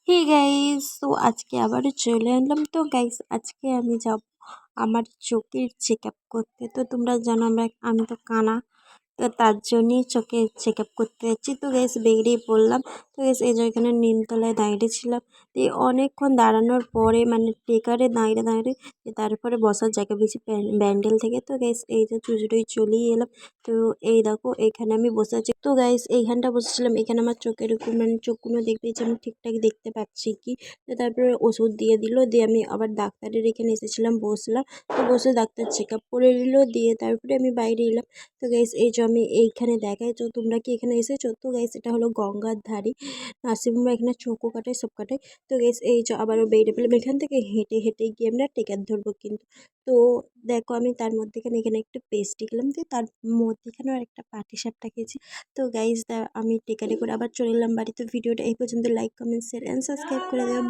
Hey guys, তো আজকে আবারও চলে আনলাম। তো গাইস, আজকে আমি যাব আমার চোখের চেক আপ করতে। তো তোমরা জানো আমি তো কানা, তো তার জন্যই চোখে চেক আপ করতে যাচ্ছি। তো গ্যাস বেরিয়ে পড়লাম। তো গ্যাস এই যে এখানে নিমতলায় দাঁড়িয়েছিলাম। তো এই অনেকক্ষণ দাঁড়ানোর পরে মানে টেকারে দাঁড়িয়ে দাঁড়িয়ে তারপরে বসার জায়গা পেয়েছি ব্যান্ডেল থেকে। তো গ্যাস এই যে চুজুড়োই চলেই এলাম। তো এই দেখো এখানে আমি বসে আছি। তো গাইস এইখানটা বসেছিলাম, এখানে আমার চোখের মানে চোখগুলো দেখতে যে আমি ঠিকঠাক দেখতে পাচ্ছি কি। তো তারপরে ওষুধ দিয়ে দিল, দিয়ে আমি আবার ডাক্তারের এখানে এসেছিলাম, বসলাম। তো বসে ডাক্তার চেক আপ করে নিল, দিয়ে তারপরে আমি বাইরে এলাম। তো গাইস এই যে আমি এইখানে দেখাই, তো তোমরা কি এখানে এসেছো? তো গাইস এটা হলো গঙ্গার ধারী নার্সিংহোম, এখানে চোখও কাটায় সব কাটায়। তো গাইস এই যে আবারও বেরিয়ে পেলাম, এখান থেকে হেঁটে হেঁটে গিয়ে আমরা টিকিট ধরবো কিন্তু। তো দেখো আমি তার মধ্যেখানে এখানে একটু পেস্ট্রি খেলাম, দিয়ে তার মধ্যেখানেও একটা পাটি সাপটা খেয়েছি। তো গাইস আমি টিকিটে করে আবার চলে এলাম বাড়িতে। ভিডিওটা এই পর্যন্ত, like comment share and subscribe করে দেবো।